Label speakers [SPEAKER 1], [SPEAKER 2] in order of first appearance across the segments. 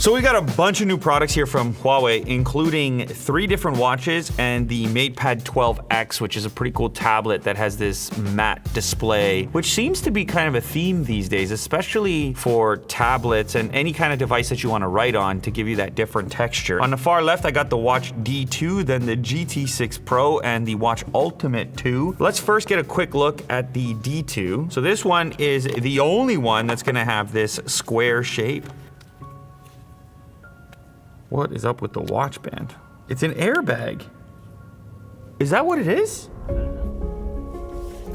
[SPEAKER 1] So we got a bunch of new products here from Huawei, including 3 different watches and the MatePad 12X, which is a pretty cool tablet that has this matte display, which seems to be kind of a theme these days, especially for tablets and any kind of device that you want to write on to give you that different texture. On the far left, I got the Watch D2, then the GT6 Pro, and the Watch Ultimate 2. Let's first get a quick look at the D2. So this one is the only one that's going to have this square shape. What is up with the watch band? It's an airbag. Is that what it is?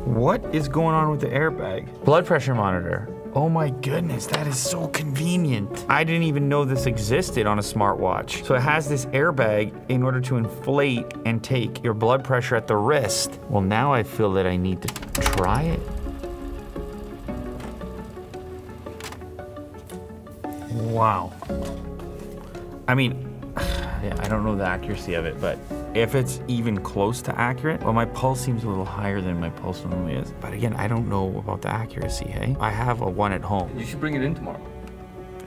[SPEAKER 1] What is going on with the airbag? Blood pressure monitor. Oh my goodness, that is so convenient. I didn't even know this existed on a smartwatch. So it has this airbag in order to inflate and take your blood pressure at the wrist. Well, now I feel that I need to try it. Wow. I mean, yeah, I don't know the accuracy of it, but if it's even close to accurate, well, my pulse seems a little higher than my pulse normally is. But again, I don't know about the accuracy, hey? I have a one at home.
[SPEAKER 2] You should bring it in tomorrow.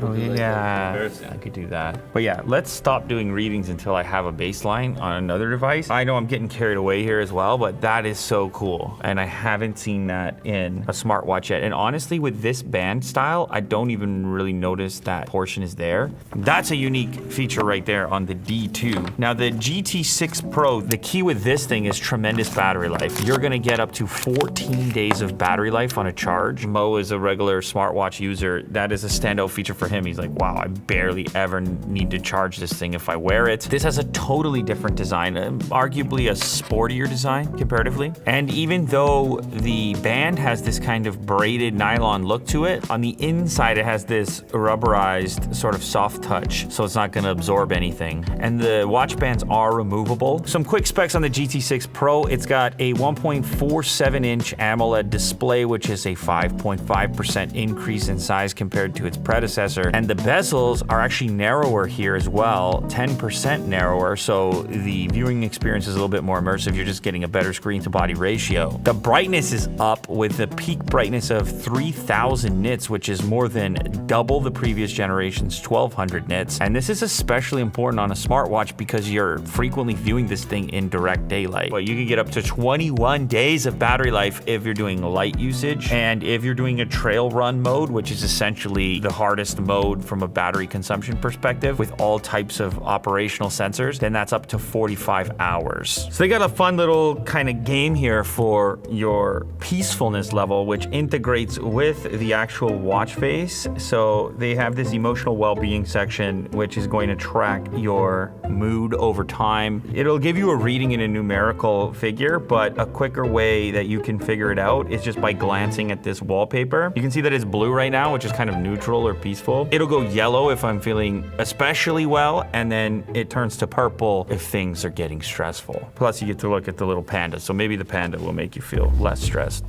[SPEAKER 1] Oh yeah, I could do that. But yeah, let's stop doing readings until I have a baseline on another device. I know I'm getting carried away here as well, but that is so cool. And I haven't seen that in a smartwatch yet. And honestly, with this band style, I don't even really notice that portion is there. That's a unique feature right there on the D2. Now the GT6 Pro, the key with this thing is tremendous battery life. You're gonna get up to 14 days of battery life on a charge. Mo is a regular smartwatch user. That is a standout feature for him. He's like, wow, I barely ever need to charge this thing if I wear it. This has a totally different design, arguably a sportier design comparatively. And even though the band has this kind of braided nylon look to it, on the inside it has this rubberized sort of soft touch, so it's not gonna absorb anything. And the watch bands are removable. Some quick specs on the GT6 Pro. It's got a 1.47-inch AMOLED display, which is a 5.5% increase in size compared to its predecessor. And the bezels are actually narrower here as well, 10% narrower, so the viewing experience is a little bit more immersive. You're just getting a better screen to body ratio. The brightness is up with a peak brightness of 3000 nits, which is more than double the previous generation's 1200 nits. And this is especially important on a smartwatch because you're frequently viewing this thing in direct daylight. But you can get up to 21 days of battery life if you're doing light usage. And if you're doing a trail run mode, which is essentially the hardest mode from a battery consumption perspective with all types of operational sensors, then that's up to 45 hours. So they got a fun little kind of game here for your peacefulness level, which integrates with the actual watch face. So they have this emotional well-being section, which is going to track your mood over time. It'll give you a reading in a numerical figure, but a quicker way that you can figure it out is just by glancing at this wallpaper. You can see that it's blue right now, which is kind of neutral or peaceful. It'll go yellow if I'm feeling especially well, and then it turns to purple if things are getting stressful. Plus you get to look at the little panda, so maybe the panda will make you feel less stressed.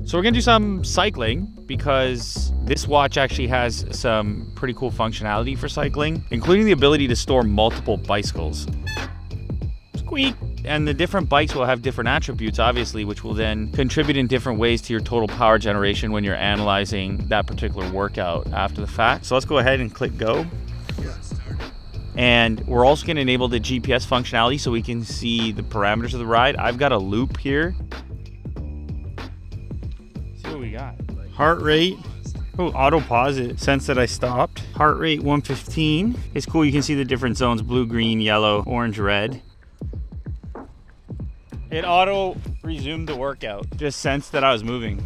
[SPEAKER 1] So we're gonna do some cycling because this watch actually has some pretty cool functionality for cycling, including the ability to store multiple bicycles. Squeak! And the different bikes will have different attributes, obviously, which will then contribute in different ways to your total power generation when you're analyzing that particular workout after the fact. So let's go ahead and click go. And we're also going to enable the GPS functionality so we can see the parameters of the ride. I've got a loop here. Let's see what we got. Heart rate. Oh, auto pause it. Sense that I stopped. Heart rate 115. It's cool. You can see the different zones: blue, green, yellow, orange, red. It auto resumed the workout. Just sensed that I was moving.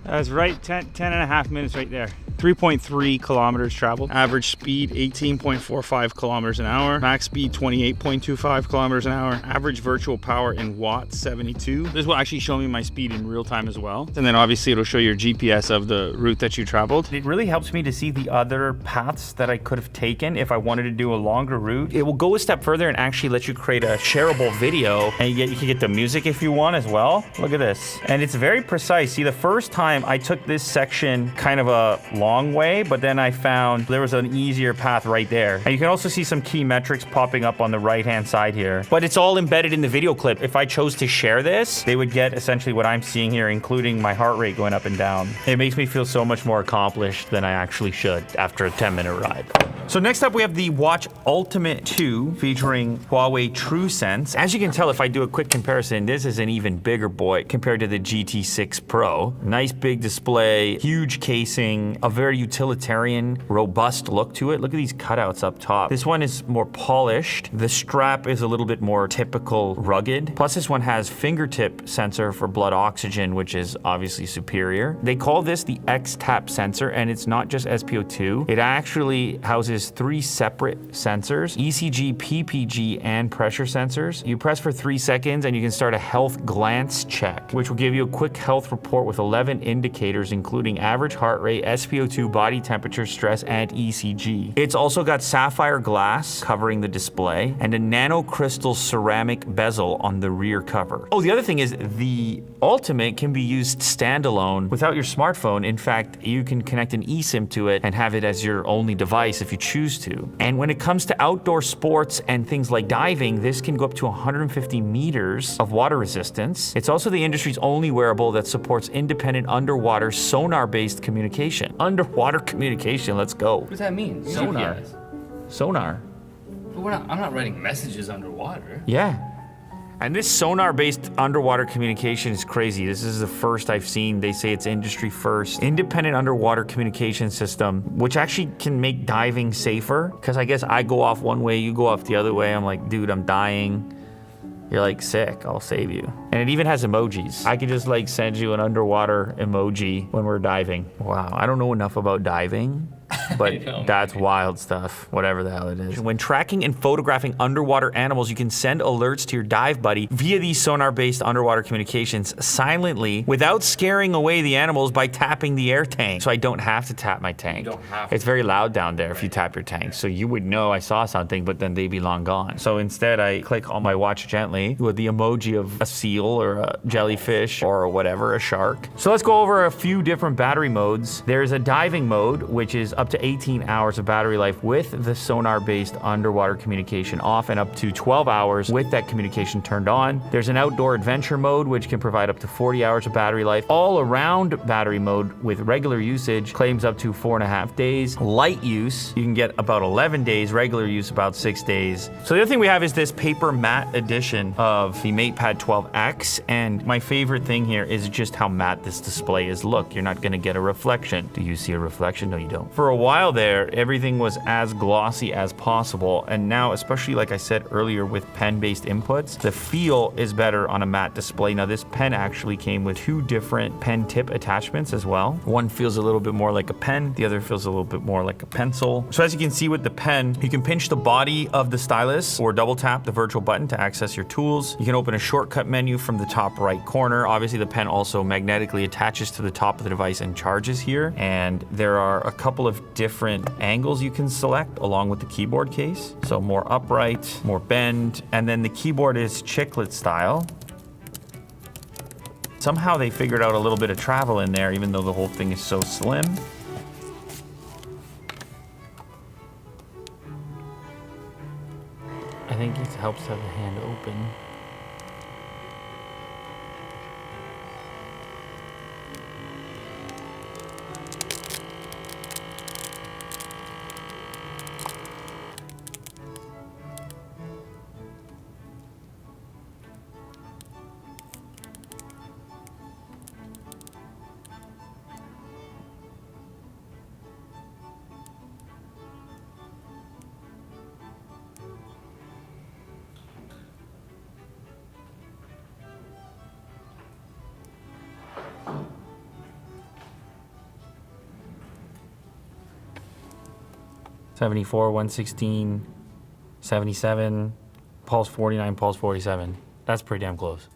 [SPEAKER 1] That was right, 10 and a half minutes right there. 3.3 kilometers traveled. Average speed 18.45 kilometers an hour. Max speed 28.25 kilometers an hour. Average virtual power in watts 72. This will actually show me my speed in real time as well. And then obviously it'll show your GPS of the route that you traveled. It really helps me to see the other paths that I could have taken if I wanted to do a longer route. It will go a step further and actually let you create a shareable video, and you can get the music if you want as well. Look at this. And it's very precise. See, the first time I took this section kind of a long long way, but then I found there was an easier path right there. And you can also see some key metrics popping up on the right-hand side here. But it's all embedded in the video clip. If I chose to share this, they would get essentially what I'm seeing here, including my heart rate going up and down. It makes me feel so much more accomplished than I actually should after a 10-minute ride. So next up, we have the Watch Ultimate 2 featuring Huawei TrueSense. As you can tell, if I do a quick comparison, this is an even bigger boy compared to the GT6 Pro. Nice big display, huge casing, a very utilitarian, robust look to it. Look at these cutouts up top. This one is more polished. The strap is a little bit more typical rugged. Plus this one has fingertip sensor for blood oxygen, which is obviously superior. They call this the X-Tap sensor, and it's not just SpO2. It actually houses 3 separate sensors, ECG, PPG, and pressure sensors. You press for 3 seconds and you can start a health glance check, which will give you a quick health report with 11 indicators, including average heart rate, SpO2, body temperature, stress, and ECG. It's also got sapphire glass covering the display and a nanocrystal ceramic bezel on the rear cover. Oh, the other thing is the Ultimate can be used standalone without your smartphone. In fact, you can connect an eSIM to it and have it as your only device if you choose to. And when it comes to outdoor sports and things like diving, this can go up to 150 meters of water resistance. It's also the industry's only wearable that supports independent underwater sonar-based communication. Underwater communication, let's go.
[SPEAKER 2] What does that mean?
[SPEAKER 1] Sonar.
[SPEAKER 2] GPS.
[SPEAKER 1] Sonar.
[SPEAKER 2] But I'm not writing messages underwater.
[SPEAKER 1] Yeah. And this sonar-based underwater communication is crazy. This is the first I've seen. They say it's industry first. Independent underwater communication system, which actually can make diving safer. Because I guess I go off one way, you go off the other way. I'm like, dude, I'm dying. You're like, sick, I'll save you. And it even has emojis. I could just like send you an underwater emoji when we're diving. Wow, I don't know enough about diving, but that's wild stuff, whatever the hell it is. When tracking and photographing underwater animals, you can send alerts to your dive buddy via these sonar-based underwater communications silently without scaring away the animals by tapping the air tank. So I don't have to tap my tank.
[SPEAKER 2] You don't have to.
[SPEAKER 1] It's very loud down there if you tap your tank. So you would know I saw something, but then they'd be long gone. So instead I click on my watch gently with the emoji of a seal or a jellyfish or whatever, a shark. So let's go over a few different battery modes. There's a diving mode, which is up to 18 hours of battery life with the sonar-based underwater communication off, and up to 12 hours with that communication turned on. There's an outdoor adventure mode, which can provide up to 40 hours of battery life. All-around battery mode with regular usage claims up to 4.5 days. Light use, you can get about 11 days. Regular use, about 6 days. So the other thing we have is this paper matte edition of the MatePad 12X, and my favorite thing here is just how matte this display is. Look, you're not gonna get a reflection. Do you see a reflection? No, you don't. For a while there, everything was as glossy as possible, and now, especially like I said earlier with pen-based inputs, the feel is better on a matte display. Now this pen actually came with 2 different pen tip attachments as well. One feels a little bit more like a pen, the other feels a little bit more like a pencil. So as you can see with the pen, you can pinch the body of the stylus or double tap the virtual button to access your tools. You can open a shortcut menu from the top right corner. Obviously the pen also magnetically attaches to the top of the device and charges here. And there are a couple of different angles you can select along with the keyboard case. So more upright, more bend, and then the keyboard is chiclet style. Somehow they figured out a little bit of travel in there, even though the whole thing is so slim. I think it helps to have the hand open. "74, 116, 77, pulse 49, pulse 47. That's pretty damn close.